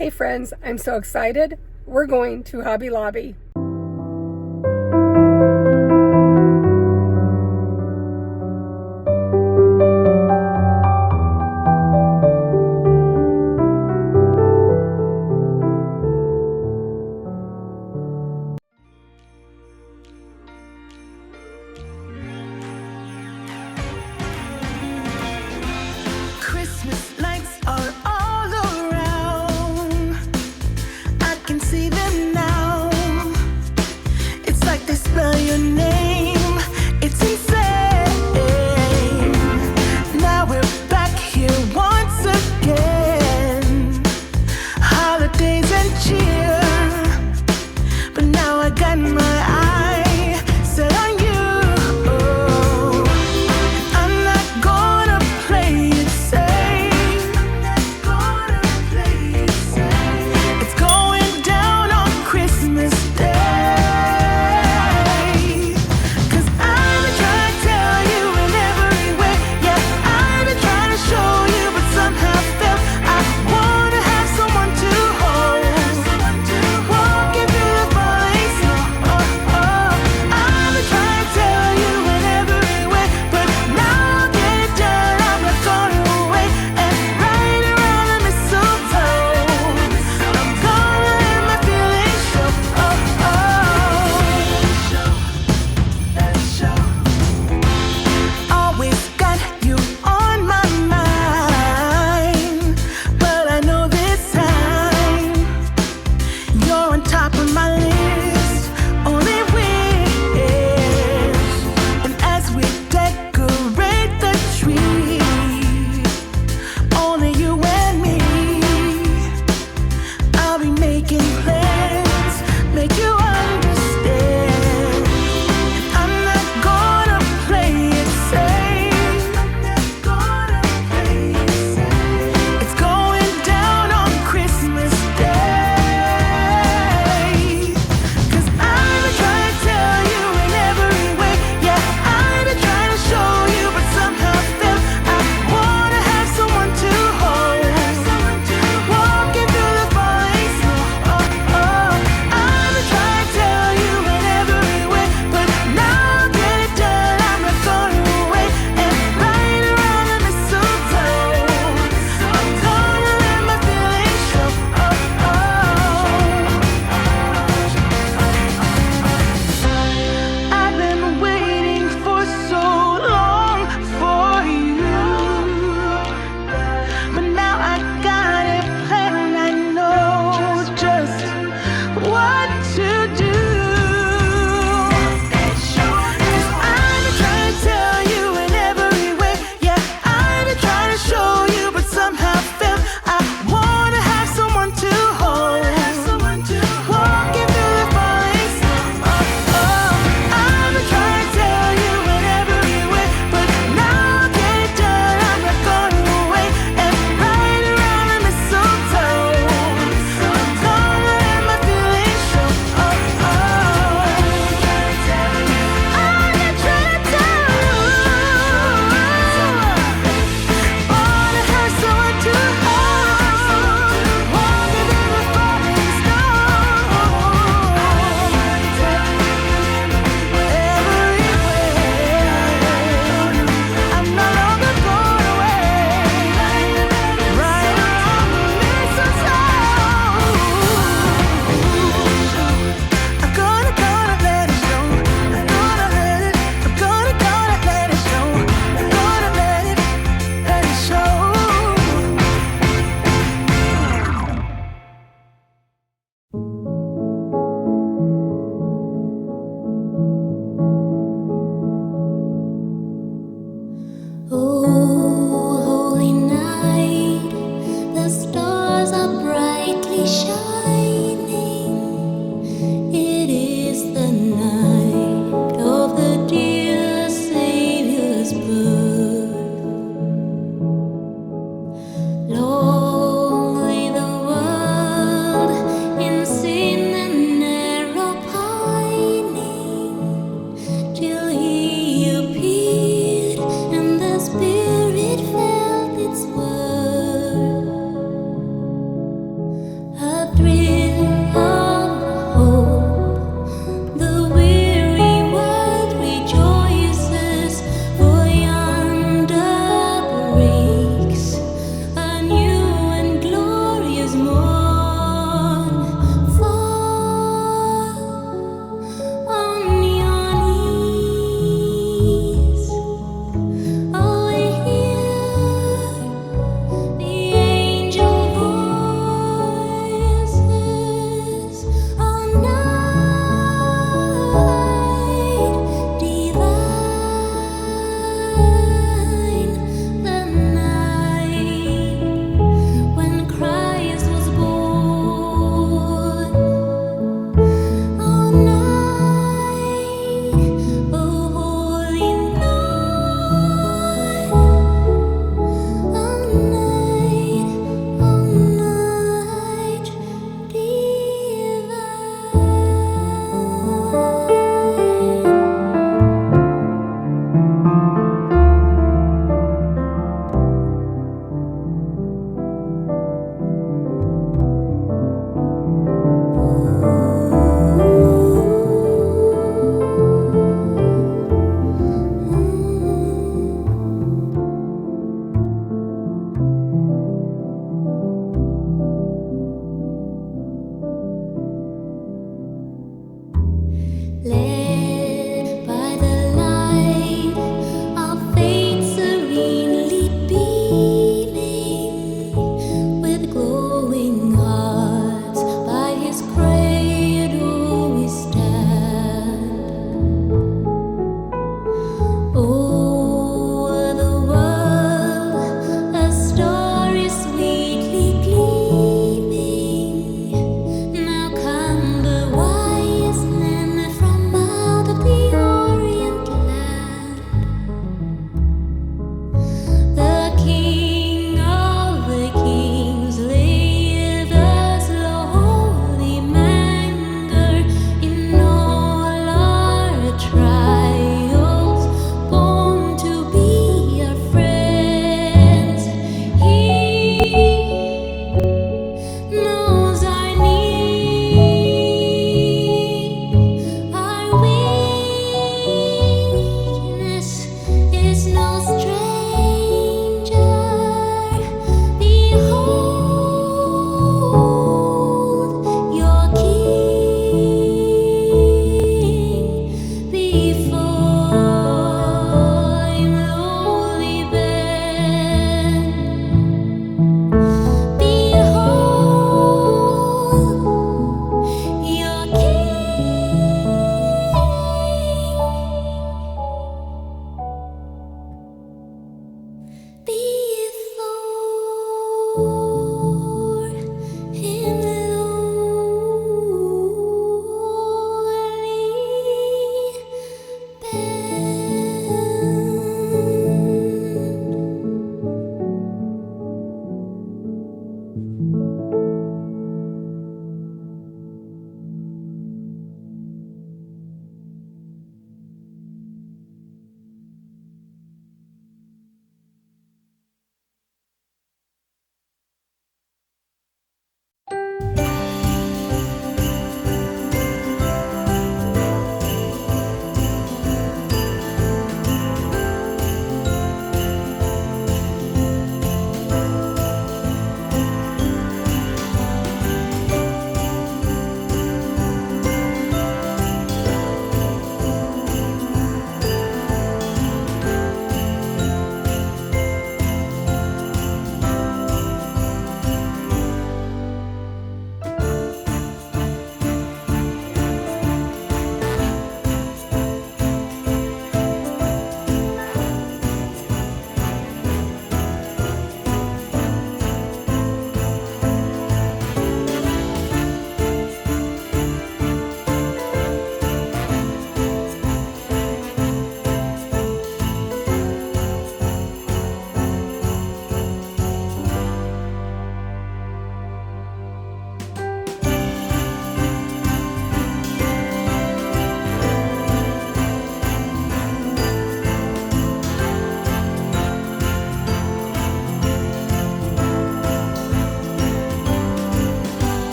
Hey friends, I'm so excited. We're going to Hobby Lobby. Christmas lights are all around. I can see them now. It's like they spell your name. It's insane. Now we're back here once again. Holidays and cheer. But now I got my eye set on you. I'm not gonna play it safe. It's going down on Christmas Day. 'Cause I've been trying to tell you in every way. Yeah, I've been trying to show you, but somehow failed. I wanna have someone to hold.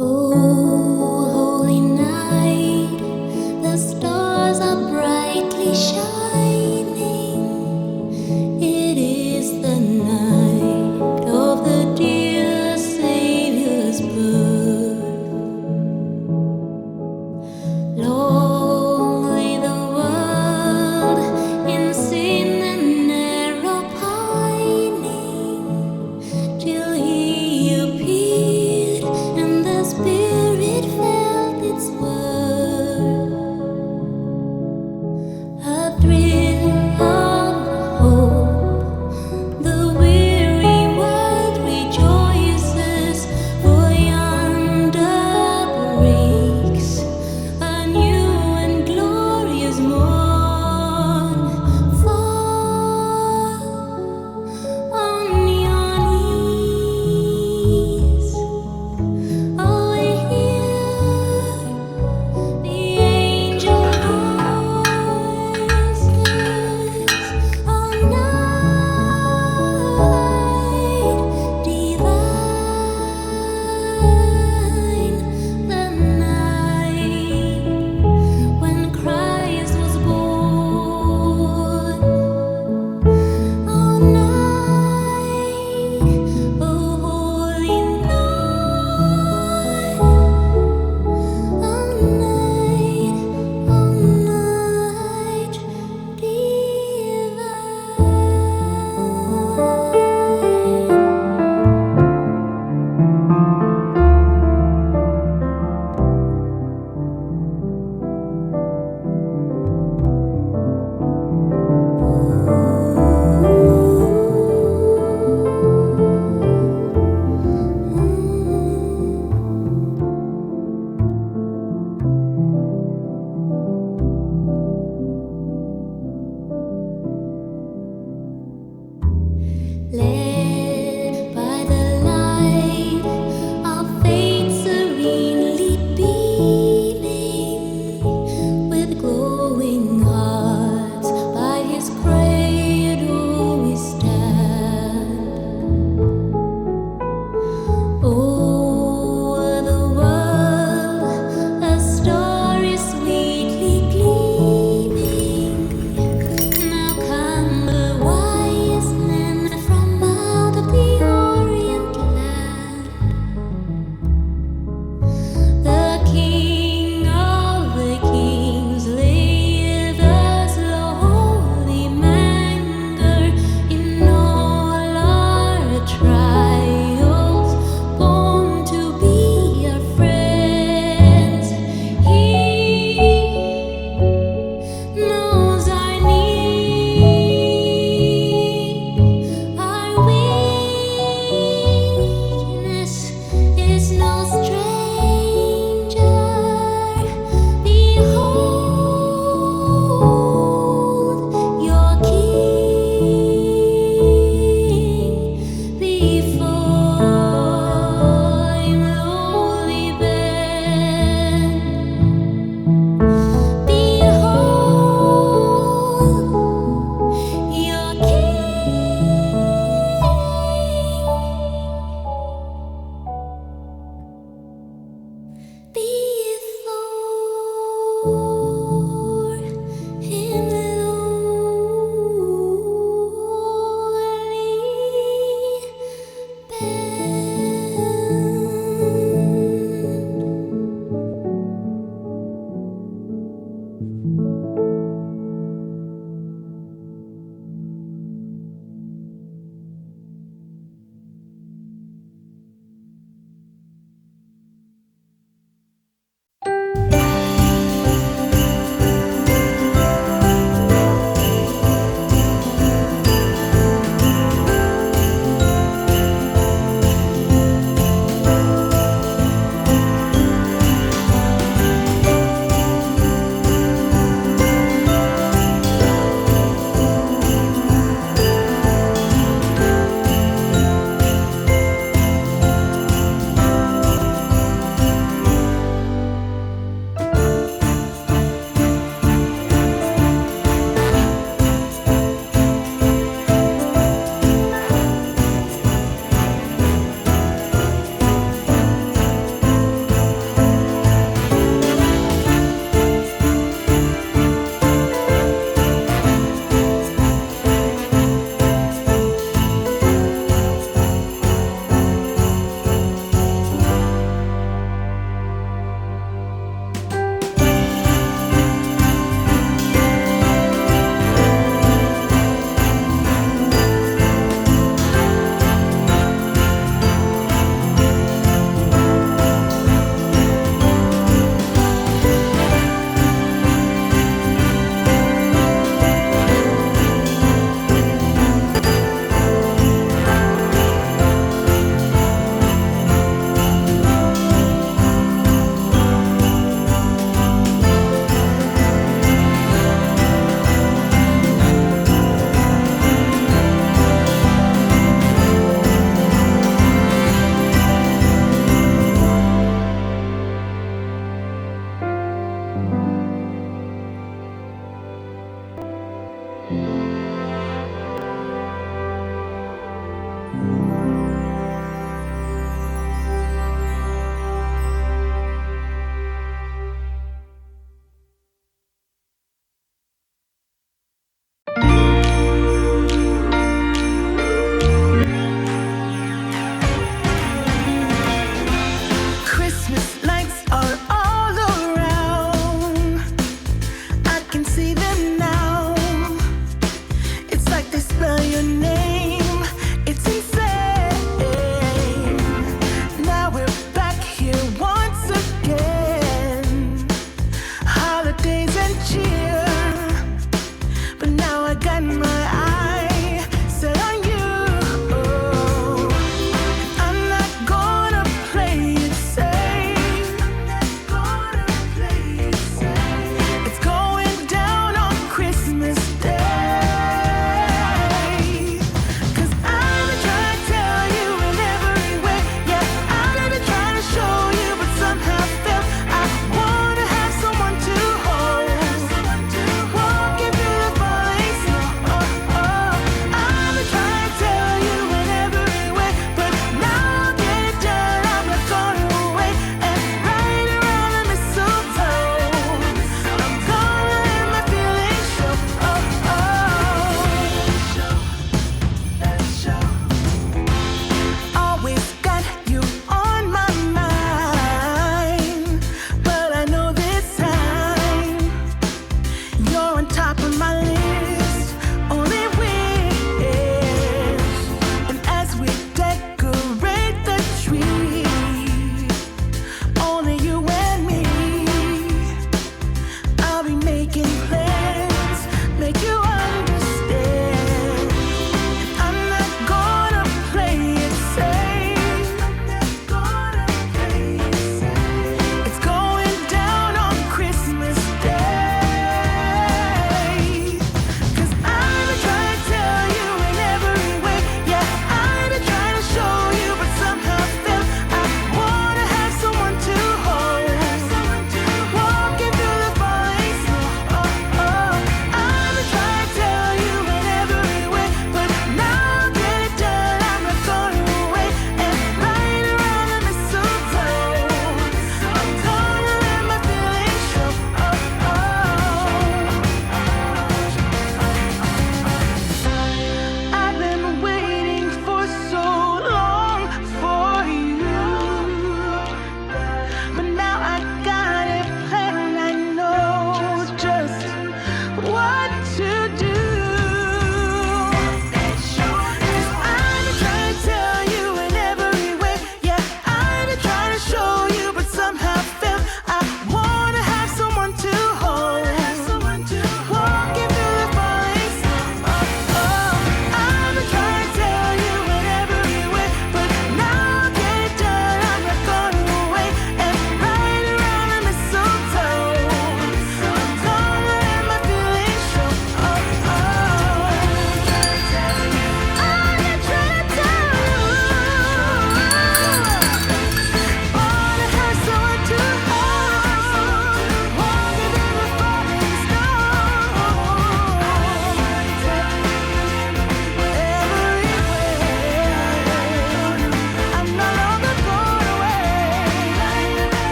Oh, holy night, the stars are brightly shining. It is the night of the dear Savior's birth. Long lay the world in sin and narrow pining, till he appeared and the Spirit felt its worth. A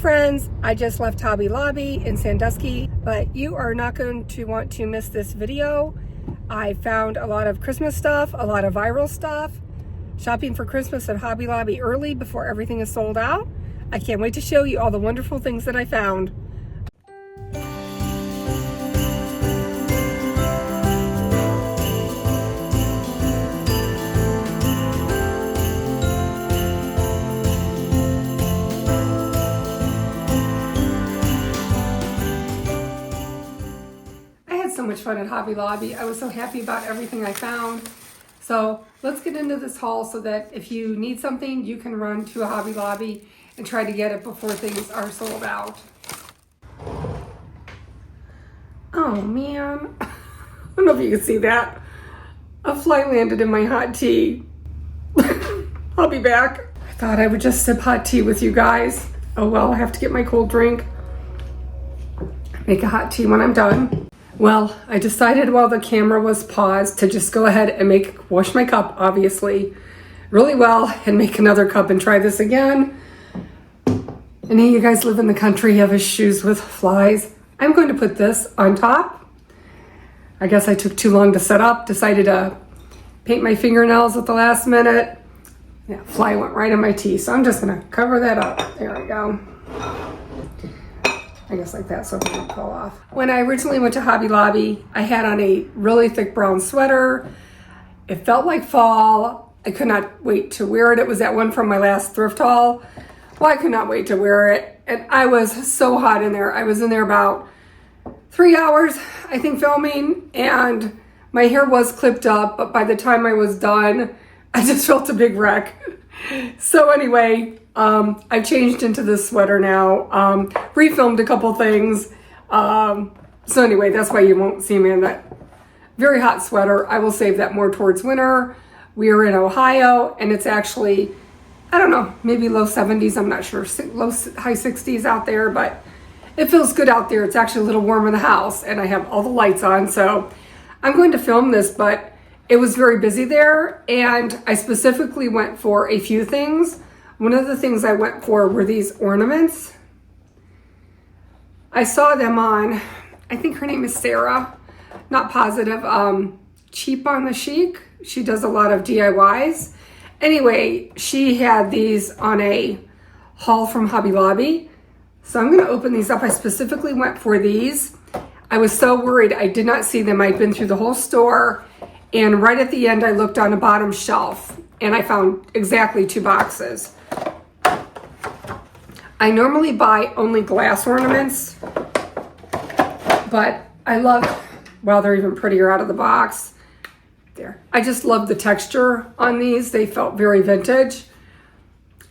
friends, I just left Hobby Lobby in Sandusky, but you are not going to want to miss this video. I found a lot of Christmas stuff, a lot of viral stuff, shopping for Christmas at Hobby Lobby early before everything is sold out. I can't wait to show you all the wonderful things that I found. So much fun at Hobby Lobby. I was so happy about everything I found. So let's get into this haul so that if you need something, you can run to a Hobby Lobby and try to get it before things are sold out. Oh man, I don't know if you can see that. A fly landed in my hot tea. I'll be back. I thought I would just sip hot tea with you guys. Oh well, I have to get my cold drink. Make a hot tea when I'm done. Well, I decided while the camera was paused to just go ahead and wash my cup, obviously, really well, and make another cup and try this again. Any of you guys live in the country, have issues with flies? I'm going to put this on top. I guess I took too long to set up, decided to paint my fingernails at the last minute. Yeah, fly went right in my tea, so I'm just gonna cover that up. There we go. I guess like that so it doesn't fall off. When I originally went to Hobby Lobby, I had on a really thick brown sweater. It felt like fall. I could not wait to wear it. It was that one from my last thrift haul. Well, I could not wait to wear it. And I was so hot in there. I was in there about 3 hours, I think, filming. And my hair was clipped up, but by the time I was done, I just felt a big wreck. So anyway, I've changed into this sweater now, refilmed a couple things. So anyway, that's why you won't see me in that very hot sweater. I will save that more towards winter. We are in Ohio and it's actually, I don't know, maybe low 70s. I'm not sure, high 60s out there, but it feels good out there. It's actually a little warm in the house and I have all the lights on. So I'm going to film this, but it was very busy there and I specifically went for a few things. One of the things I went for were these ornaments. I saw them on, I think her name is Sarah, not positive, Cheap on the Chic. She does a lot of DIYs. Anyway, she had these on a haul from Hobby Lobby. So I'm gonna open these up. I specifically went for these. I was so worried I did not see them. I'd been through the whole store and right at the end I looked on the bottom shelf and I found exactly 2 boxes. I normally buy only glass ornaments, but I love, well, they're even prettier out of the box. There. I just love the texture on these. They felt very vintage.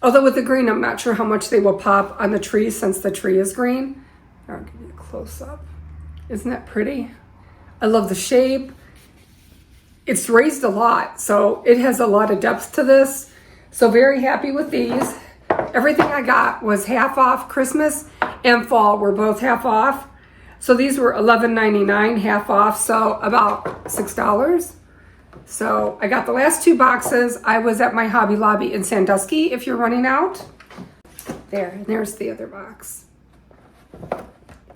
Although with the green, I'm not sure how much they will pop on the tree since the tree is green. I'll give you a close up. Isn't that pretty? I love the shape. It's raised a lot, so it has a lot of depth to this. So very happy with these. Everything I got was half off. Christmas and fall were both half off. So these were $11.99, half off, so about $6. So I got the last 2 boxes. I was at my Hobby Lobby in Sandusky, if you're running out. There, and there's the other box.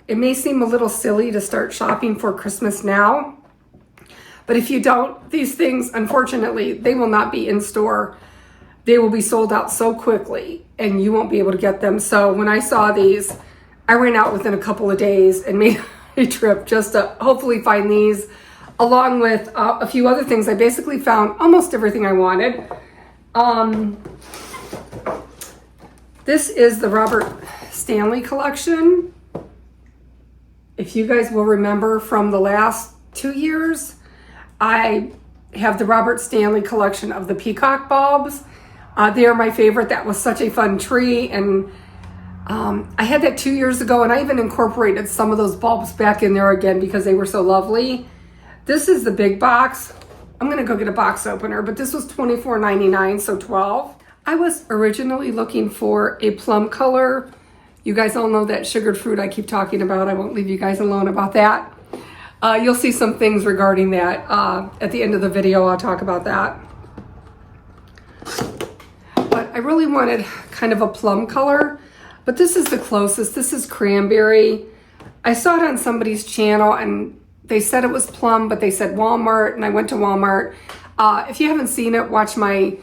It may seem a little silly to start shopping for Christmas now, but if you don't, these things, unfortunately, they will not be in store. They will be sold out so quickly and you won't be able to get them. So when I saw these, I ran out within a couple of days and made a trip just to hopefully find these, along with a few other things. I basically found almost everything I wanted. This is the Robert Stanley Collection. If you guys will remember from the last 2 years, I have the Robert Stanley Collection of the peacock bulbs. They are my favorite. That was such a fun tree, and I had that 2 years ago, and I even incorporated some of those bulbs back in there again because they were so lovely. This is the big box. I'm gonna go get a box opener, but this was $24.99, so 12. I was originally looking for a plum color. You guys all know that sugared fruit I keep talking about. I won't leave you guys alone about that. You'll see some things regarding that at the end of the video. I'll talk about that. But I really wanted kind of a plum color. But this is the closest. This is cranberry. I saw it on somebody's channel and they said it was plum, but they said Walmart, and I went to Walmart. If you haven't seen it, watch my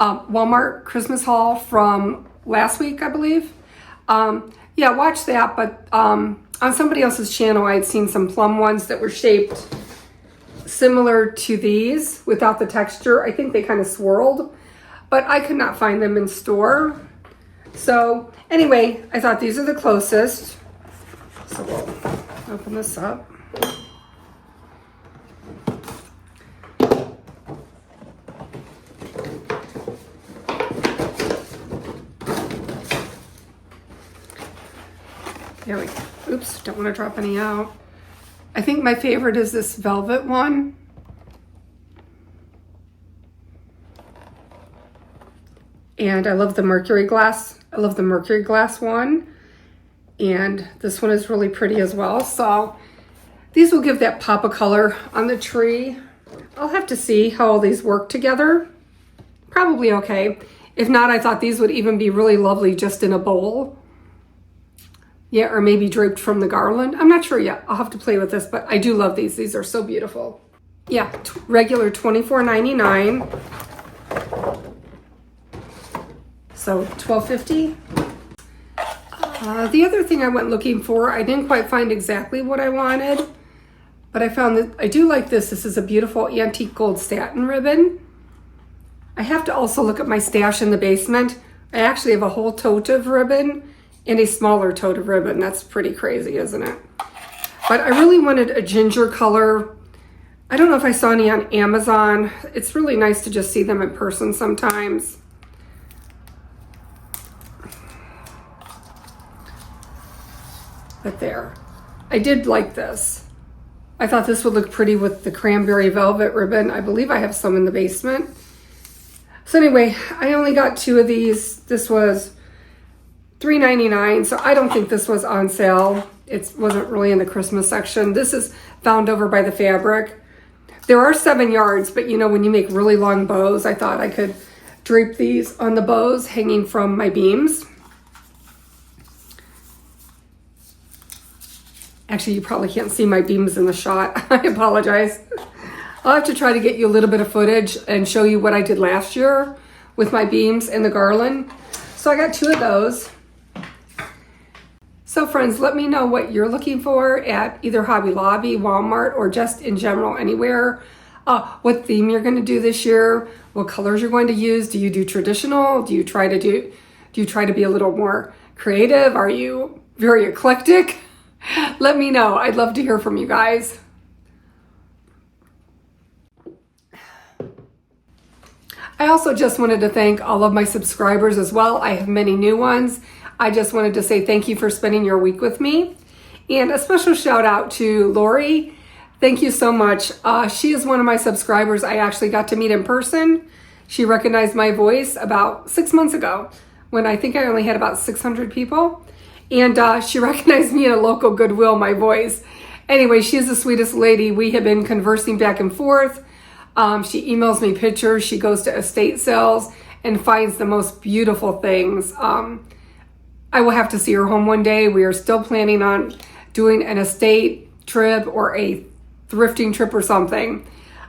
Walmart Christmas haul from last week, I believe. Yeah, watch that. But on somebody else's channel, I had seen some plum ones that were shaped similar to these without the texture. I think they kind of swirled, but I could not find them in store. So anyway, I thought these are the closest. So we'll open this up. There we go. Oops, don't want to drop any out. I think my favorite is this velvet one. And I love the mercury glass. I love the mercury glass one. And this one is really pretty as well. So these will give that pop of color on the tree. I'll have to see how all these work together. Probably okay. If not, I thought these would even be really lovely just in a bowl. Yeah, or maybe draped from the garland. I'm not sure yet. I'll have to play with this, but I do love these. These are so beautiful. Yeah, regular $24.99. So $12.50. The other thing I went looking for, I didn't quite find exactly what I wanted, but I found that I do like this. This is a beautiful antique gold satin ribbon. I have to also look at my stash in the basement. I actually have a whole tote of ribbon and a smaller tote of ribbon. That's pretty crazy, isn't it? But I really wanted a ginger color. I don't know if I saw any on Amazon. It's really nice to just see them in person sometimes. But there, I did like this. I thought this would look pretty with the cranberry velvet ribbon. I believe I have some in the basement. So anyway, I only got 2 of these. This was $3.99, so I don't think this was on sale. It wasn't really in the Christmas section. This is found over by the fabric. There are 7 yards, but you know, when you make really long bows, I thought I could drape these on the bows hanging from my beams. Actually, you probably can't see my beams in the shot. I apologize. I'll have to try to get you a little bit of footage and show you what I did last year with my beams and the garland. So I got 2 of those. So friends, let me know what you're looking for at either Hobby Lobby, Walmart, or just in general anywhere. What theme you're going to do this year, what colors you're going to use. Do you do traditional? Do you try to be a little more creative? Are you very eclectic? Let me know. I'd love to hear from you guys. I also just wanted to thank all of my subscribers as well. I have many new ones. I just wanted to say thank you for spending your week with me. And a special shout out to Lori. Thank you so much. She is one of my subscribers I actually got to meet in person. She recognized my voice about 6 months ago when I think I only had about 600 people. And she recognized me in a local Goodwill, my voice. Anyway, she is the sweetest lady. We have been conversing back and forth. She emails me pictures. She goes to estate sales and finds the most beautiful things. I will have to see her home one day. We are still planning on doing an estate trip or a thrifting trip or something.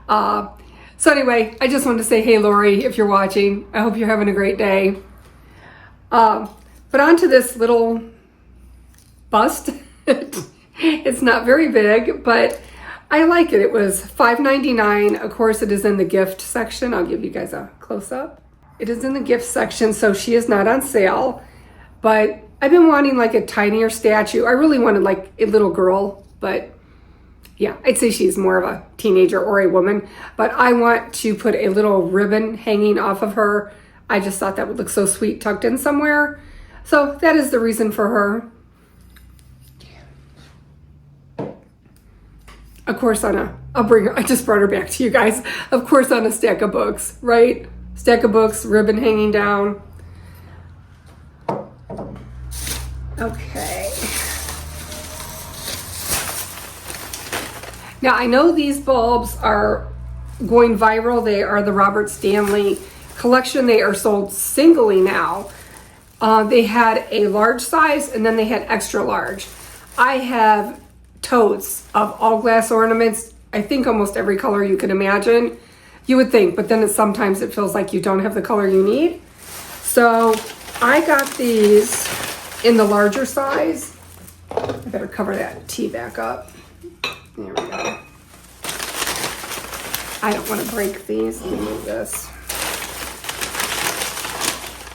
So anyway, I just wanted to say, hey, Lori, if you're watching, I hope you're having a great day. But on to this little bust. It's not very big, but I like it. It was $5.99. Of course, it is in the gift section. I'll give you guys a close-up. It is in the gift section, so she is not on sale. But I've been wanting like a tinier statue. I really wanted like a little girl, but yeah, I'd say she's more of a teenager or a woman. But I want to put a little ribbon hanging off of her. I just thought that would look so sweet tucked in somewhere. So that is the reason for her. Of course, I'll bring her, I just brought her back to you guys. Of course, on a stack of books, right? Stack of books, ribbon hanging down. Okay. Now, I know these bulbs are going viral. They are the Robert Stanley Collection. They are sold singly now. They had a large size and then they had extra large. I have totes of all glass ornaments. I think almost every color you can imagine. You would think, but then sometimes it feels like you don't have the color you need. So I got these in the larger size. I better cover that tea back up. There we go. I don't want to break these. Let me move this.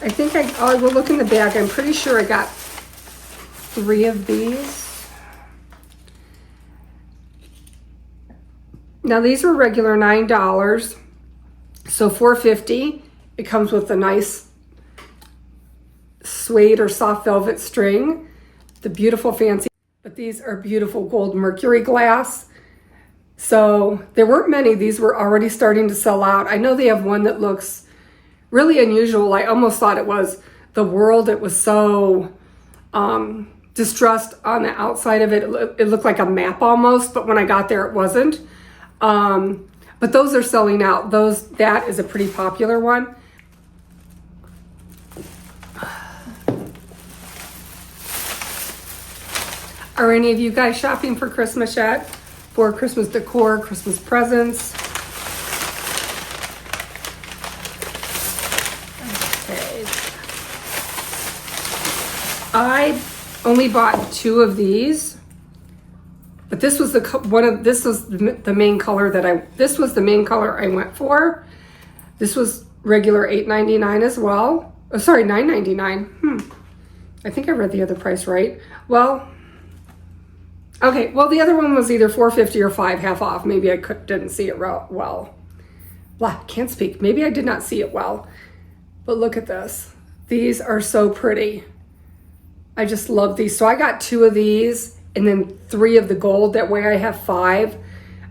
I think I will look in the bag. I'm pretty sure I got 3 of these. Now these were regular $9, so $4.50. It comes with a nice suede or soft velvet string, the beautiful fancy, but these are beautiful gold mercury glass. So there weren't many. These were already starting to sell out. I know they have one that looks really unusual. I almost thought it was the world. It was so distressed on the outside of it. It looked like a map almost, but when I got there, it wasn't. But those are selling out. That is a pretty popular one. Are any of you guys shopping for Christmas yet? For Christmas decor, Christmas presents? Okay. I only bought 2 of these, but this was the main color this was the main color I went for. This was regular $8.99 as well. Oh, sorry, $9.99. I think I read the other price right. Well, okay, well, the other one was either $4.50 or $5, half off. Maybe I didn't see it well. Can't speak. Maybe I did not see it well. But look at this. These are so pretty. I just love these. So I got 2 of these and then 3 of the gold. That way I have 5.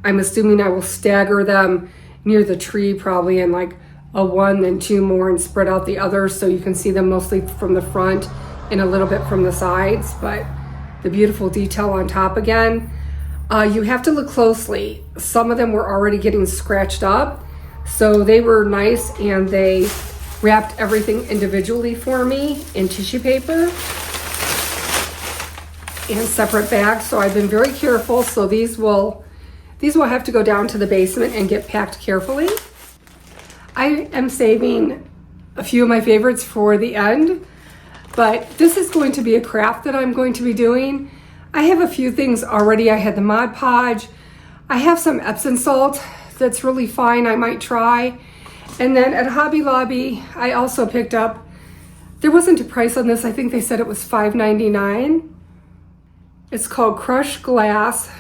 I'm assuming I will stagger them near the tree probably in like a 1, then 2 more and spread out the others so you can see them mostly from the front and a little bit from the sides. But the beautiful detail on top again. You have to look closely. Some of them were already getting scratched up. So they were nice and they wrapped everything individually for me in tissue paper and separate bags. So I've been very careful. So these will have to go down to the basement and get packed carefully. I am saving a few of my favorites for the end. But this is going to be a craft that I'm going to be doing. I have a few things already. I had the Mod Podge. I have some Epsom salt that's really fine. I might try. And then at Hobby Lobby, I also picked up, there wasn't a price on this. I think they said it was $5.99. It's called Crushed Glass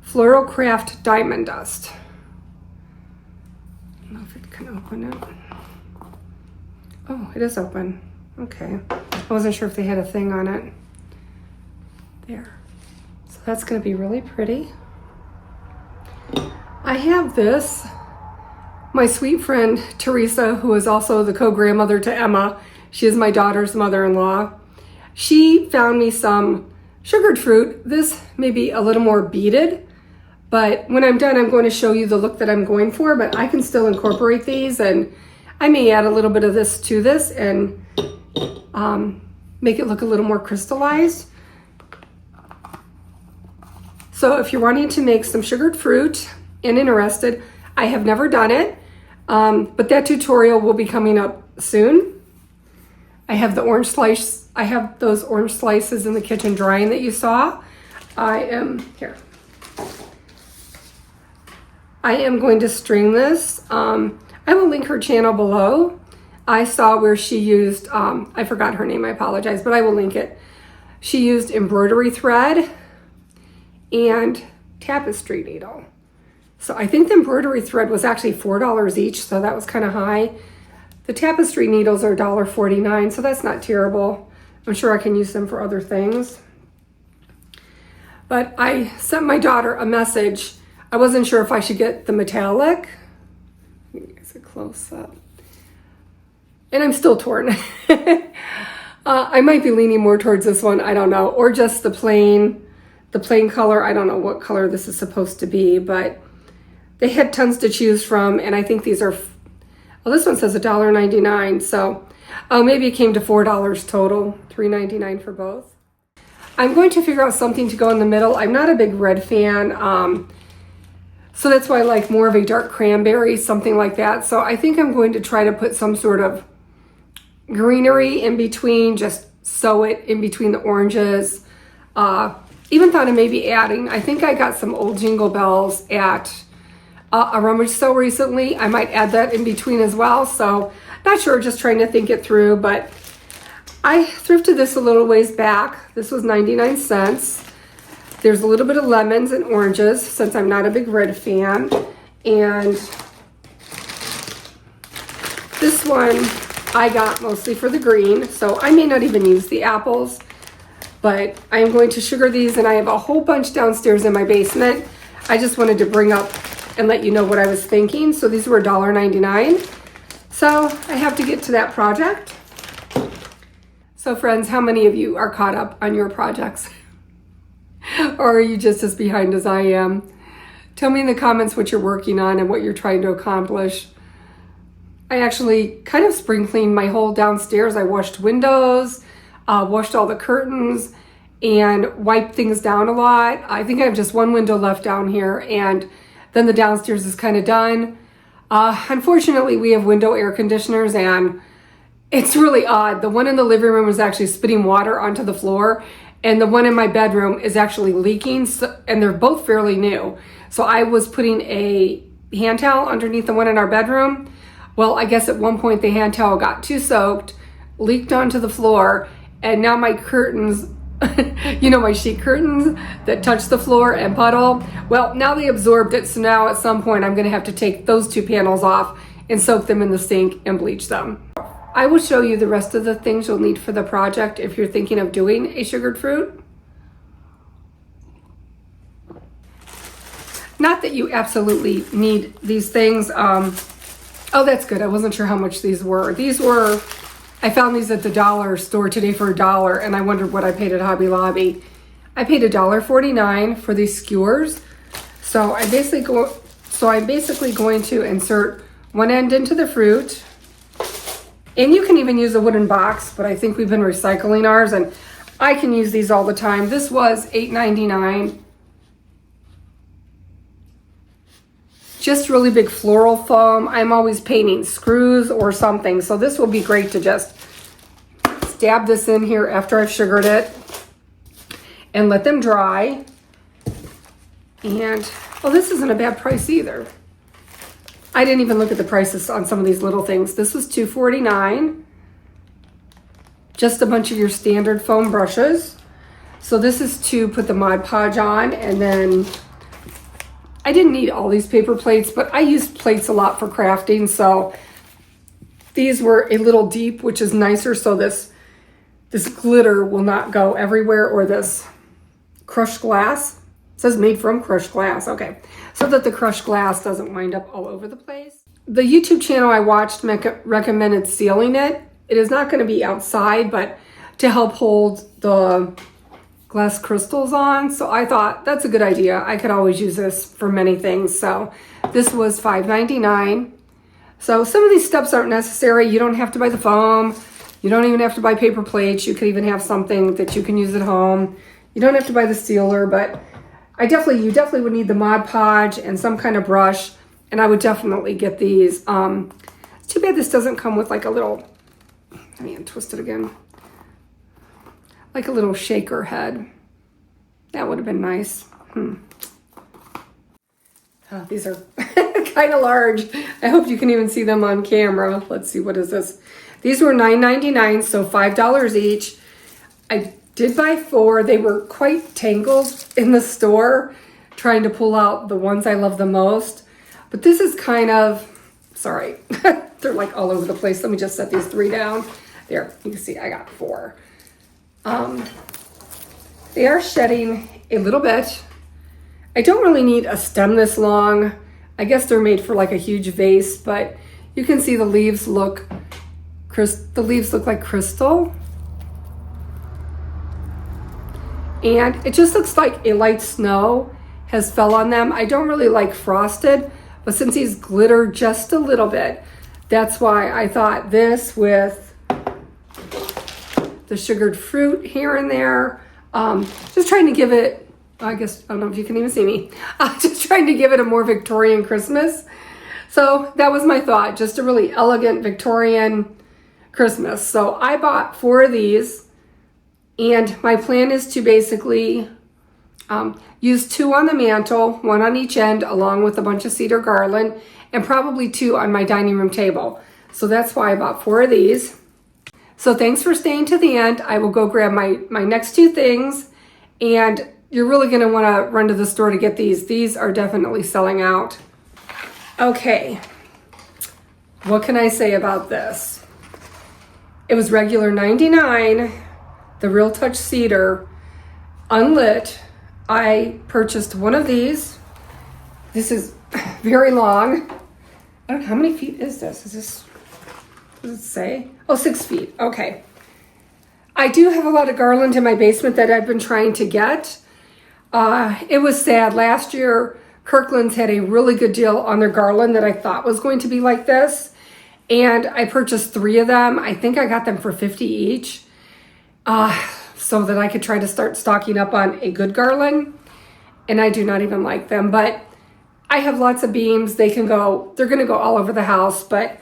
Floral Craft Diamond Dust. I don't know if it can open it. Oh, it is open. Okay, I wasn't sure if they had a thing on it. There. So that's going to be really pretty. I have this. My sweet friend Teresa, who is also the co-grandmother to Emma, she is my daughter's mother-in-law. She found me some sugared fruit. This may be a little more beaded, but when I'm done, I'm going to show you the look that I'm going for, but I can still incorporate these, and I may add a little bit of this to this and make it look a little more crystallized. So if you're wanting to make some sugared fruit and interested, I have never done it, but that tutorial will be coming up soon. I have the orange slice. I have those orange slices in the kitchen drying that you saw. I am going to string this. I will link her channel below. I saw where she used, I forgot her name, I apologize, but I will link it. She used embroidery thread and tapestry needle. So I think the embroidery thread was actually $4 each, so that was kind of high. The tapestry needles are $1.49, so that's not terrible. I'm sure I can use them for other things. But I sent my daughter a message. I wasn't sure if I should get the metallic. Let me get a close up. And I'm still torn. I might be leaning more towards this one, I don't know. Or just the plain color. I don't know what color this is supposed to be, but they had tons to choose from. And I think these are, well, this one says $1.99. So Oh, maybe it came to $4 total, $3.99 for both. I'm going to figure out something to go in the middle. I'm not a big red fan, so that's why I like more of a dark cranberry, something like that. So I think I'm going to try to put some sort of greenery in between, just sew it in between the oranges. Even thought of maybe adding, I think I got some old Jingle Bells at a rummage sale recently. I might add that in between as well. So not sure, just trying to think it through, but I thrifted this a little ways back. This was 99 cents. There's a little bit of lemons and oranges since I'm not a big red fan. And this one I got mostly for the green, so I may not even use the apples, but I am going to sugar these, and I have a whole bunch downstairs in my basement. I just wanted to bring up and let you know what I was thinking. So these were $1.99. So I have to get to that project. So friends, how many of you are caught up on your projects? Or are you just as behind as I am? Tell me in the comments what you're working on and what you're trying to accomplish. I actually kind of spring cleaned my whole downstairs. I washed windows, washed all the curtains, and wiped things down a lot. I think I have just one window left down here, and then the downstairs is kind of done. Unfortunately, we have window air conditioners, and it's really odd. The one in the living room is actually spitting water onto the floor, and the one in my bedroom is actually leaking, and they're both fairly new. So I was putting a hand towel underneath the one in our bedroom. Well, I guess at one point the hand towel got too soaked, leaked onto the floor, and now my curtains, you know, my sheet curtains that touch the floor and puddle, well, now they absorbed it. So now at some point I'm going to have to take those two panels off and soak them in the sink and bleach them. I will show you the rest of the things you'll need for the project if you're thinking of doing a sugared fruit. Not that you absolutely need these things. Oh, that's good. I wasn't sure how much these were. I found these at the dollar store today for $1, and I wondered what I paid at Hobby Lobby. I paid $1.49 for these skewers. So I'm basically going to insert one end into the fruit. And you can even use a wooden box, but I think we've been recycling ours, and I can use these all the time. This was $8.99. Just really big floral foam. I'm always painting screws or something, so this will be great to just stab this in here after I've sugared it and let them dry. And, oh, this isn't a bad price either. I didn't even look at the prices on some of these little things. This was $2.49. Just a bunch of your standard foam brushes. So this is to put the Mod Podge on, and then I didn't need all these paper plates, but I used plates a lot for crafting, so these were a little deep, which is nicer, so this glitter will not go everywhere, or this crushed glass. It says made from crushed glass, okay. So that the crushed glass doesn't wind up all over the place. The YouTube channel I watched recommended sealing it. It is not gonna be outside, but to help hold the glass crystals on. So I thought that's a good idea. I could always use this for many things. So this was $5.99. So some of these steps aren't necessary. You don't have to buy the foam. You don't even have to buy paper plates. You could even have something that you can use at home. You don't have to buy the sealer, but you definitely would need the Mod Podge and some kind of brush. And I would definitely get these. It's too bad this doesn't come with like a little, let me twist it again. Like a little shaker head. That would have been nice. Oh, these are kind of large. I hope you can even see them on camera. Let's see, what is this? These were $9.99, so $5 each. I did buy 4. They were quite tangled in the store, trying to pull out the ones I love the most. But this is kind of, sorry, they're like all over the place. Let me just set these 3 down. There, you can see I got 4. They are shedding a little bit. I don't really need a stem this long. I guess they're made for like a huge vase, but you can see the leaves look like crystal. And it just looks like a light snow has fell on them. I don't really like frosted, but since these glitter just a little bit, that's why I thought this with the sugared fruit here and there. Just trying to give it, I don't know if you can even see me. Just trying to give it a more Victorian Christmas. So that was my thought, just a really elegant Victorian Christmas. So I bought 4 of these, and my plan is to basically use 2 on the mantle, 1 on each end, along with a bunch of cedar garland, and probably 2 on my dining room table. So that's why I bought 4 of these. So thanks for staying to the end. I will go grab my next 2 things, and you're really going to want to run to the store to get these. These are definitely selling out. Okay, what can I say about this? It was regular $99, the Real Touch Cedar, unlit. I purchased 1 of these. This is very long. I don't know, how many feet is this? Does it say? Oh, 6 feet, okay. I do have a lot of garland in my basement that I've been trying to get. It was sad. Last year, Kirkland's had a really good deal on their garland that I thought was going to be like this. And I purchased 3 of them. I think I got them for $50 each. So that I could try to start stocking up on a good garland. And I do not even like them. But I have lots of beams. They're going to go all over the house. But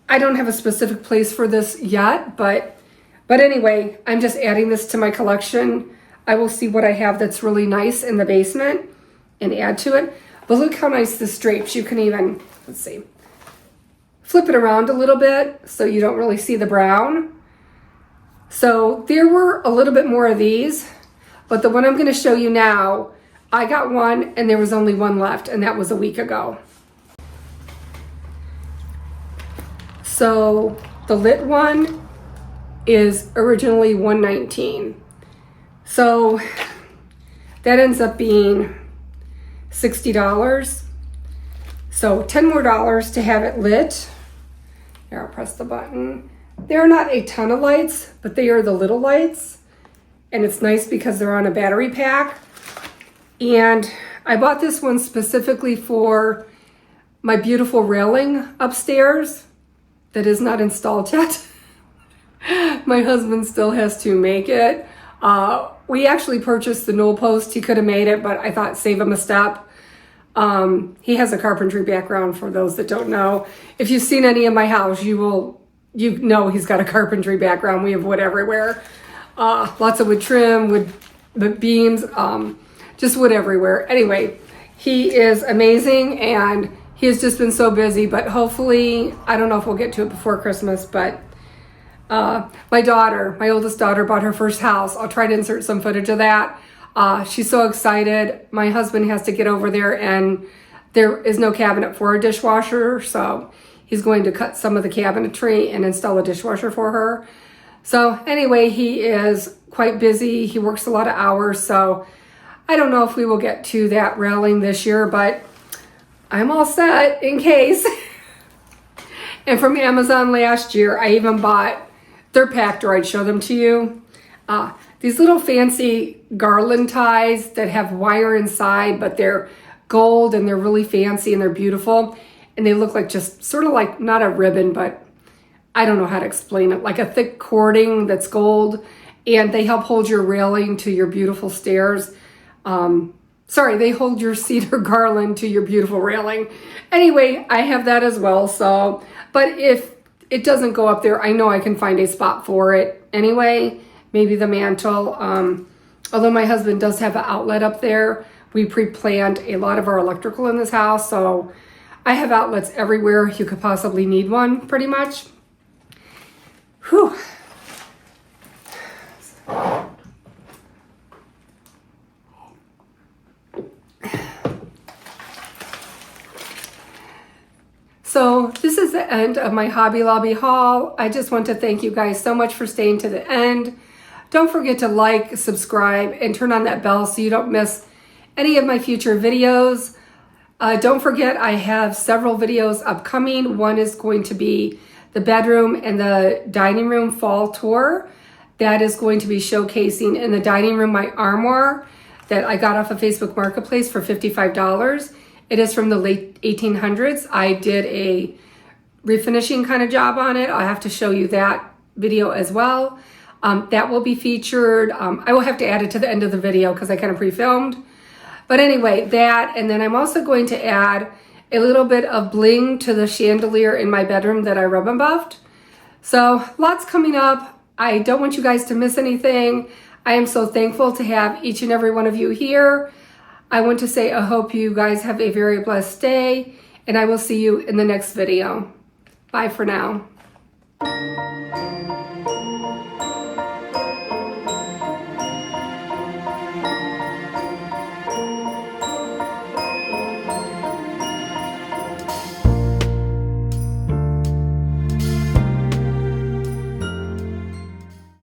I don't have a specific place for this yet. But anyway, I'm just adding this to my collection. I will see what I have that's really nice in the basement and add to it. But look how nice this drapes. You can even, let's see, flip it around a little bit so you don't really see the brown. So there were a little bit more of these, but the one I'm going to show you now, I got 1 and there was only 1 left, and that was a week ago. So the lit one is originally $119. So that ends up being $60. So $10 more to have it lit. Here, I'll press the button. There are not a ton of lights, but they are the little lights. And it's nice because they're on a battery pack. And I bought this one specifically for my beautiful railing upstairs that is not installed yet. My husband still has to make it. We actually purchased the newel post. He could have made it, but I thought save him a step. He has a carpentry background, for those that don't know. If you've seen any of my house, you know he's got a carpentry background. We have wood everywhere. Lots of wood trim, wood beams, just wood everywhere. Anyway, he is amazing, and he has just been so busy, but hopefully, I don't know if we'll get to it before Christmas, but my oldest daughter bought her first house. I'll try to insert some footage of that. She's so excited. My husband has to get over there, and there is no cabinet for a dishwasher, so he's going to cut some of the cabinetry and install a dishwasher for her. So anyway, he is quite busy. He works a lot of hours, so I don't know if we will get to that railing this year, but I'm all set in case. And from Amazon last year, I even bought, they're packed, or I'd show them to you. These little fancy garland ties that have wire inside, but they're gold and they're really fancy and they're beautiful. And they look like just sort of like, not a ribbon, but I don't know how to explain it, like a thick cording that's gold. And they help hold your railing to your beautiful stairs. They hold your cedar garland to your beautiful railing. Anyway, I have that as well. So, but if it doesn't go up there, I know I can find a spot for it anyway. Maybe the mantle. Although my husband does have an outlet up there, we pre-planned a lot of our electrical in this house. So I have outlets everywhere you could possibly need one, pretty much. Whew. So this is the end of my Hobby Lobby haul. I just want to thank you guys so much for staying to the end. Don't forget to like, subscribe, and turn on that bell so you don't miss any of my future videos. Don't forget, I have several videos upcoming. One is going to be the bedroom and the dining room fall tour. That is going to be showcasing in the dining room my armoire that I got off of Facebook Marketplace for $55. It is from the late 1800s. I did a refinishing kind of job on it. I'll have to show you that video as well. That will be featured. I will have to add it to the end of the video because I kind of pre-filmed. But anyway, that, and then I'm also going to add a little bit of bling to the chandelier in my bedroom that I rub and buffed. So lots coming up. I don't want you guys to miss anything. I am so thankful to have each and every one of you here. I want to say I hope you guys have a very blessed day, and I will see you in the next video. Bye for now.